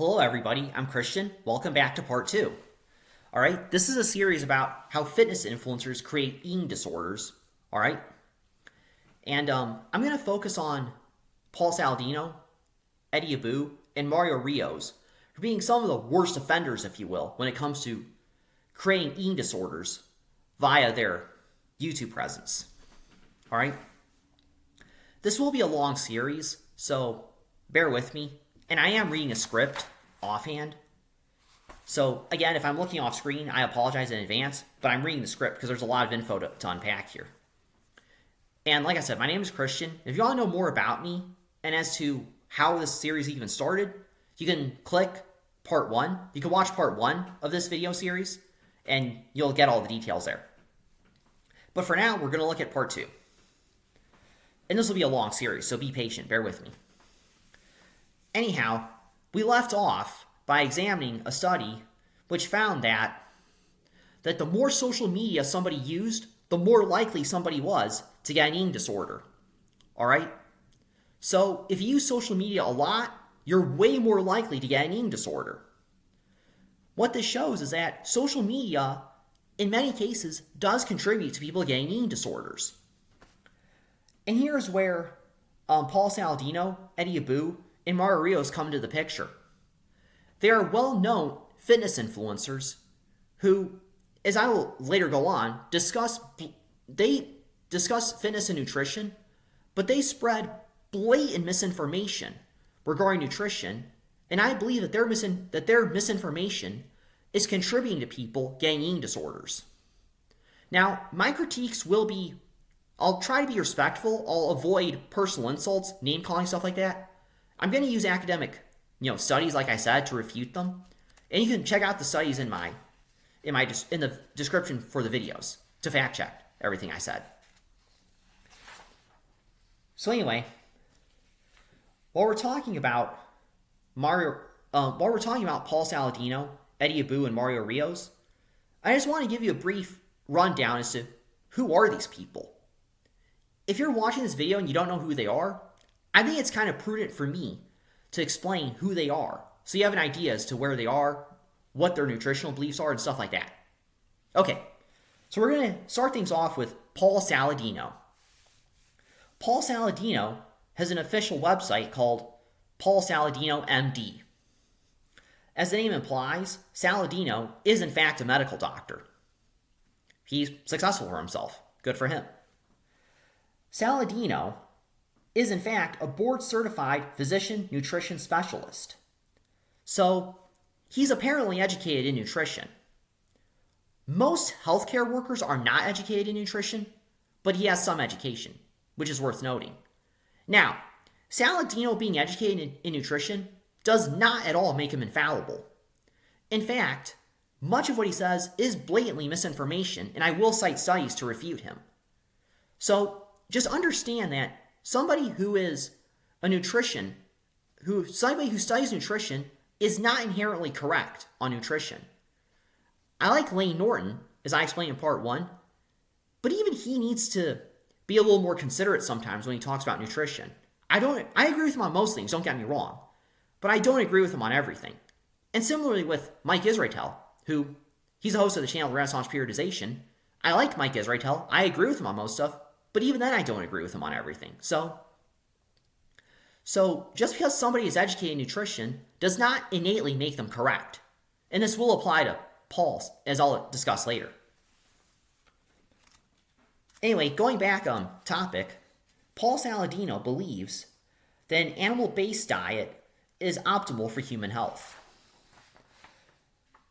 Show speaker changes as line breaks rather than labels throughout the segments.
Hello, everybody. I'm Christian. Welcome back to part two. All right, this is a series about how fitness influencers create eating disorders. All right, and I'm going to focus on Paul Saladino, Abbew, and Mario Rios for being some of the worst offenders, if you will, when it comes to creating eating disorders via their YouTube presence. All right, this will be a long series, so bear with me. And I am reading a script offhand. So again, if I'm looking off screen, I apologize in advance, but I'm reading the script because there's a lot of info to unpack here. And like I said, my name is Christian. If you want to know more about me and as to how this series even started, you can click part one. You can watch part one of this video series and you'll get all the details there. But for now, we're going to look at part two. And this will be a long series, so be patient. Bear with me. Anyhow, we left off by examining a study which found that the more social media somebody used, the more likely somebody was to get an eating disorder. All right? So if you use social media a lot, you're way more likely to get an eating disorder. What this shows is that social media, in many cases, does contribute to people getting eating disorders. And here's where Paul Saladino, Abbew, and Mario Rios come into the picture. They are well-known fitness influencers who, as I will later go on, discuss fitness and nutrition, but they spread blatant misinformation regarding nutrition, and I believe that their misinformation is contributing to people getting eating disorders. Now, my critiques will be, I'll try to be respectful, I'll avoid personal insults, name-calling, stuff like that. I'm going to use academic, studies, like I said, to refute them. And you can check out the studies in the description for the videos to fact check everything I said. So anyway, while we're talking about Paul Saladino, Abbew, and Mario Rios, I just want to give you a brief rundown as to who are these people. If you're watching this video and you don't know who they are, I think it's kind of prudent for me to explain who they are so you have an idea as to where they are, what their nutritional beliefs are, and stuff like that. Okay, so we're going to start things off with Paul Saladino. Paul Saladino has an official website called Paul Saladino MD. As the name implies, Saladino is in fact a medical doctor. He's successful for himself. Good for him. Saladino is in fact a board-certified physician nutrition specialist. So he's apparently educated in nutrition. Most healthcare workers are not educated in nutrition, but he has some education, which is worth noting. Now, Saladino being educated in nutrition does not at all make him infallible. In fact, much of what he says is blatantly misinformation, and I will cite studies to refute him. So just understand that somebody who studies nutrition is not inherently correct on nutrition. I like Lane Norton, as I explained in part one, but even he needs to be a little more considerate sometimes when he talks about nutrition. I agree with him on most things, don't get me wrong, but I don't agree with him on everything. And similarly with Mike Israetel, who he's the host of the channel Renaissance Periodization. I like Mike Israetel. I agree with him on most stuff. But even then, I don't agree with him on everything. So just because somebody is educated in nutrition does not innately make them correct. And this will apply to Paul, as I'll discuss later. Anyway, going back on topic, Paul Saladino believes that an animal-based diet is optimal for human health.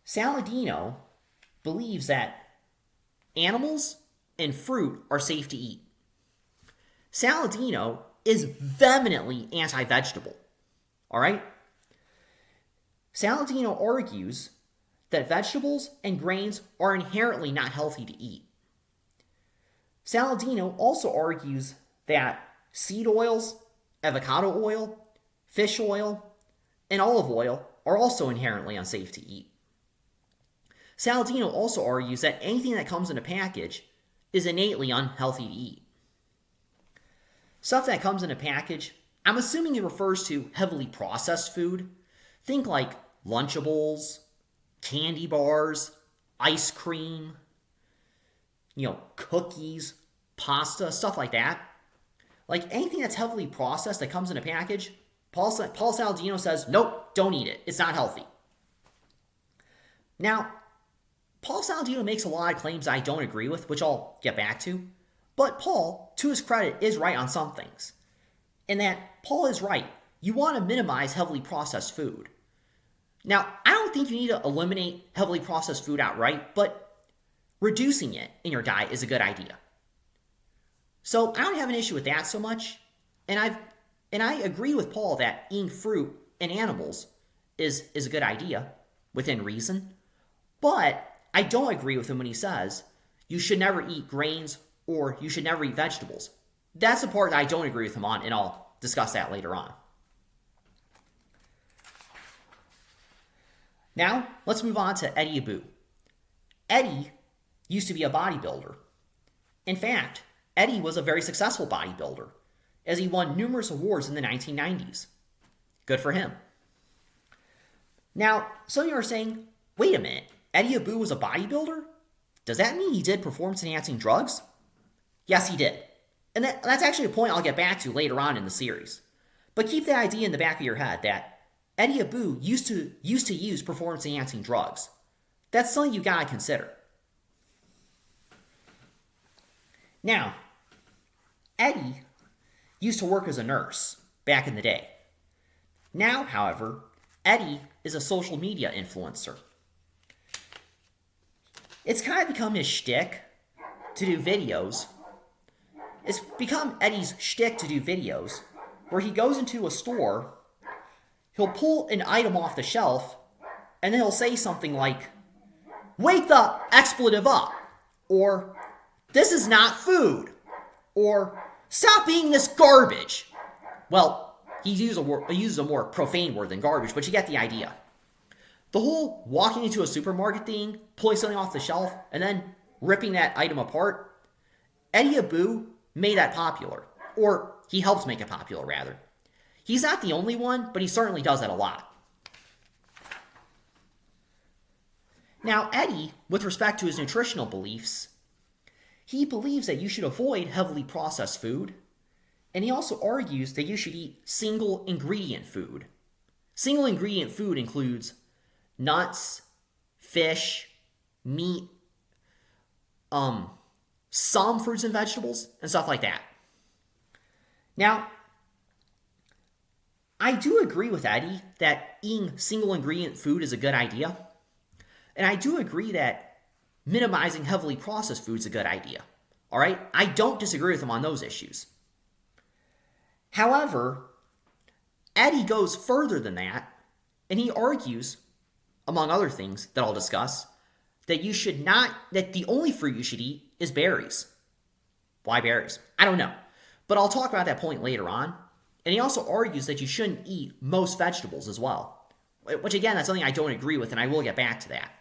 Saladino believes that animals and fruit are safe to eat. Saladino is vehemently anti-vegetable. All right? Saladino argues that vegetables and grains are inherently not healthy to eat. Saladino also argues that seed oils, avocado oil, fish oil, and olive oil are also inherently unsafe to eat. Saladino also argues that anything that comes in a package is innately unhealthy to eat. Stuff that comes in a package, I'm assuming it refers to heavily processed food. Think like Lunchables, candy bars, ice cream, cookies, pasta, stuff like that. Like anything that's heavily processed that comes in a package, Paul Saladino says, nope, don't eat it. It's not healthy. Now, Paul Saladino makes a lot of claims I don't agree with, which I'll get back to. But Paul, to his credit, is right on some things. And that Paul is right. You want to minimize heavily processed food. Now, I don't think you need to eliminate heavily processed food outright, but reducing it in your diet is a good idea. So I don't have an issue with that so much. And I agree with Paul that eating fruit and animals is a good idea within reason. But I don't agree with him when he says you should never eat grains or you should never eat vegetables. That's the part that I don't agree with him on, and I'll discuss that later on. Now, let's move on to Eddie Abbew. Eddie used to be a bodybuilder. In fact, Eddie was a very successful bodybuilder, as he won numerous awards in the 1990s. Good for him. Now, some of you are saying, wait a minute, Eddie Abbew was a bodybuilder? Does that mean he did performance-enhancing drugs? Yes, he did. And that's actually a point I'll get back to later on in the series. But keep that idea in the back of your head that Eddie Abbew used to use performance-enhancing drugs. That's something you gotta consider. Now, Eddie used to work as a nurse back in the day. Now, however, Eddie is a social media influencer. It's kind of become his shtick to do videos. It's become Eddie's shtick to do videos where he goes into a store, he'll pull an item off the shelf, and then he'll say something like, "Wake the expletive up," or "This is not food," or "Stop eating this garbage." Well, he uses a more profane word than garbage, but you get the idea. The whole walking into a supermarket thing, pulling something off the shelf, and then ripping that item apart, Eddie Abbew made that popular. Or he helps make it popular, rather. He's not the only one, but he certainly does that a lot. Now, Eddie, with respect to his nutritional beliefs, he believes that you should avoid heavily processed food, and he also argues that you should eat single ingredient food. Single ingredient food includes nuts, fish, meat, some fruits and vegetables, and stuff like that. Now, I do agree with Eddie that eating single ingredient food is a good idea. And I do agree that minimizing heavily processed food is a good idea. All right? I don't disagree with him on those issues. However, Eddie goes further than that, and he argues, among other things that I'll discuss, that the only fruit you should eat is berries. Why berries? I don't know. But I'll talk about that point later on. And he also argues that you shouldn't eat most vegetables as well. Which again, that's something I don't agree with, and I will get back to that.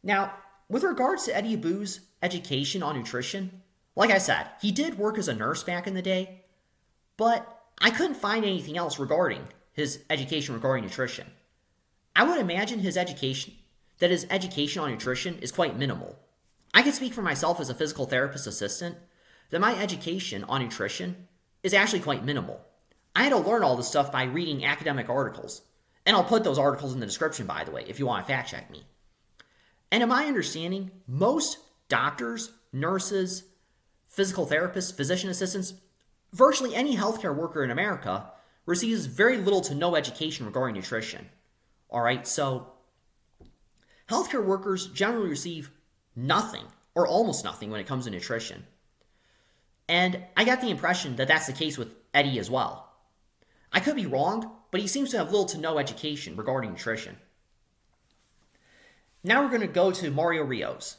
Now, with regards to Eddie Abbew's education on nutrition, like I said, he did work as a nurse back in the day, but I couldn't find anything else regarding his education regarding nutrition. I would imagine his education on nutrition is quite minimal. I can speak for myself as a physical therapist assistant that my education on nutrition is actually quite minimal. I had to learn all this stuff by reading academic articles. And I'll put those articles in the description, by the way, if you want to fact check me. And in my understanding, most doctors, nurses, physical therapists, physician assistants, virtually any healthcare worker in America receives very little to no education regarding nutrition. All right, so healthcare workers generally receive nothing or almost nothing when it comes to nutrition. And I got the impression that that's the case with Eddie as well. I could be wrong, but he seems to have little to no education regarding nutrition. Now we're going to go to Mario Rios.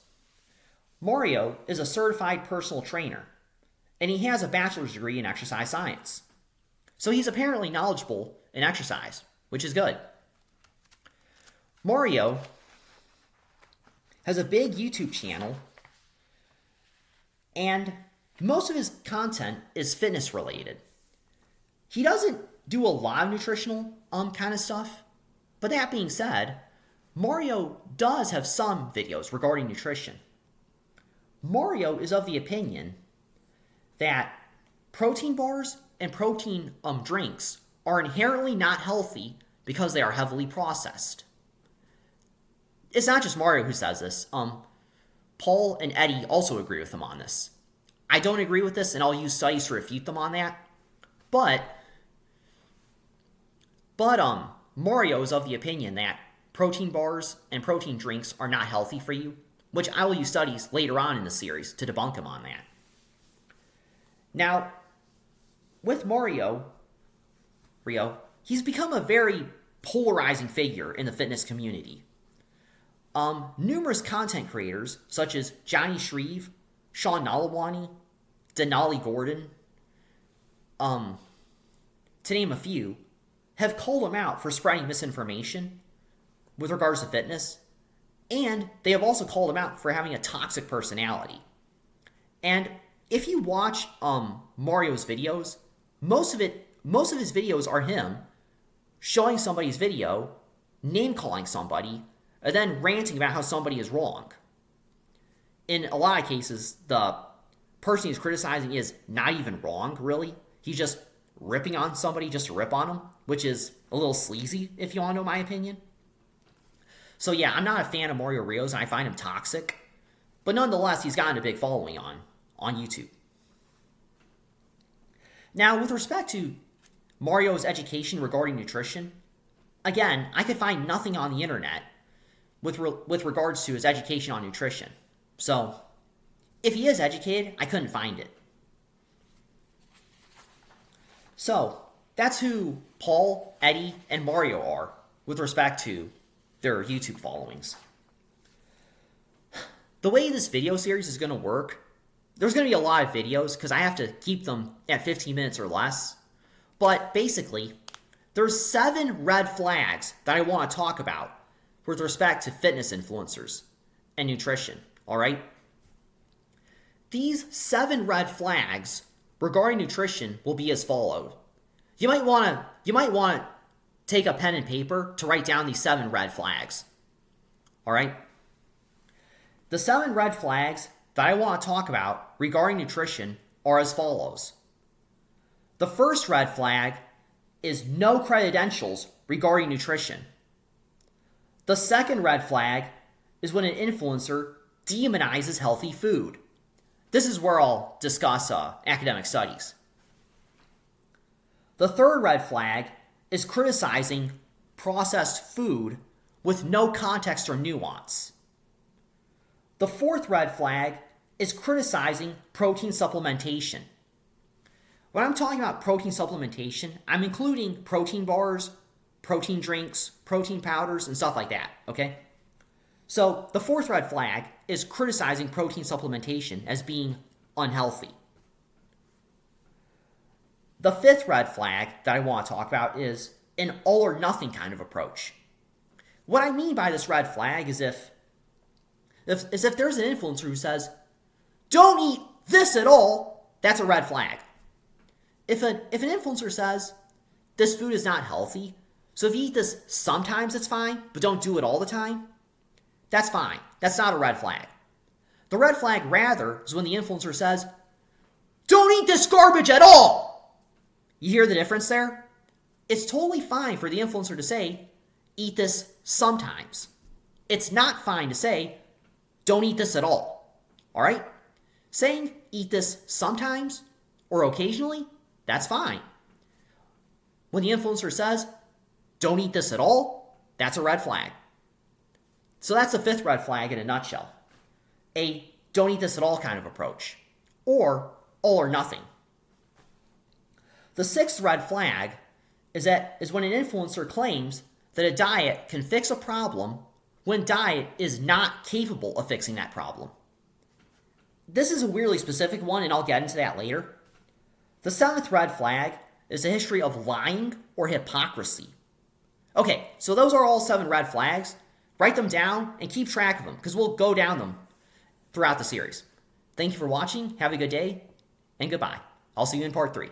Mario is a certified personal trainer, and he has a bachelor's degree in exercise science. So he's apparently knowledgeable in exercise, which is good. Mario has a big YouTube channel, and most of his content is fitness related. He doesn't do a lot of nutritional kind of stuff. But that being said, Mario does have some videos regarding nutrition. Mario is of the opinion that protein bars and protein drinks are inherently not healthy because they are heavily processed. It's not just Mario who says this. Paul and Eddie also agree with him on this. I don't agree with this, and I'll use studies to refute them on that. But Mario is of the opinion that protein bars and protein drinks are not healthy for you, which I will use studies later on in the series to debunk him on that. Now, with Mario, he's become a very polarizing figure in the fitness community. Numerous content creators, such as Johnny Shreve, Sean Nalawani, Denali Gordon, to name a few, have called him out for spreading misinformation with regards to fitness, and they have also called him out for having a toxic personality. And if you watch Mario's videos, most of his videos are him showing somebody's video, name-calling somebody, and then ranting about how somebody is wrong. In a lot of cases, the person he's criticizing is not even wrong, really. He's just ripping on somebody just to rip on them, which is a little sleazy, if you want to know my opinion. So yeah, I'm not a fan of Mario Rios, and I find him toxic. But nonetheless, he's gotten a big following on YouTube. Now, with respect to Mario's education regarding nutrition, again, I could find nothing on the internet with regards to his education on nutrition. So, if he is educated, I couldn't find it. So, that's who Paul, Eddie, and Mario are with respect to their YouTube followings. The way this video series is going to work, there's going to be a lot of videos because I have to keep them at 15 minutes or less. But basically, there's 7 red flags that I want to talk about with respect to fitness influencers and nutrition, all right? These 7 red flags regarding nutrition will be as follows. You might want to take a pen and paper to write down these 7 red flags, all right? The 7 red flags that I want to talk about regarding nutrition are as follows. The first red flag is no credentials regarding nutrition. The second red flag is when an influencer demonizes healthy food. This is where I'll discuss academic studies. The third red flag is criticizing processed food with no context or nuance. The fourth red flag is criticizing protein supplementation. When I'm talking about protein supplementation, I'm including protein bars, protein drinks, protein powders, and stuff like that, okay? So the fourth red flag is criticizing protein supplementation as being unhealthy. The fifth red flag that I want to talk about is an all or nothing kind of approach. What I mean by this red flag is if there's an influencer who says, don't eat this at all, that's a red flag. If an influencer says, this food is not healthy, so if you eat this sometimes it's fine, but don't do it all the time, that's fine. That's not a red flag. The red flag rather is when the influencer says, don't eat this garbage at all. You hear the difference there? It's totally fine for the influencer to say, eat this sometimes. It's not fine to say, don't eat this at all. All right? Saying eat this sometimes or occasionally, that's fine. When the influencer says, don't eat this at all, that's a red flag. So that's the fifth red flag in a nutshell. A don't eat this at all kind of approach, or all or nothing. The sixth red flag is when an influencer claims that a diet can fix a problem when diet is not capable of fixing that problem. This is a weirdly specific one, and I'll get into that later. The seventh red flag is a history of lying or hypocrisy. Okay, so those are all 7 red flags. Write them down and keep track of them because we'll go down them throughout the series. Thank you for watching. Have a good day and goodbye. I'll see you in part 3.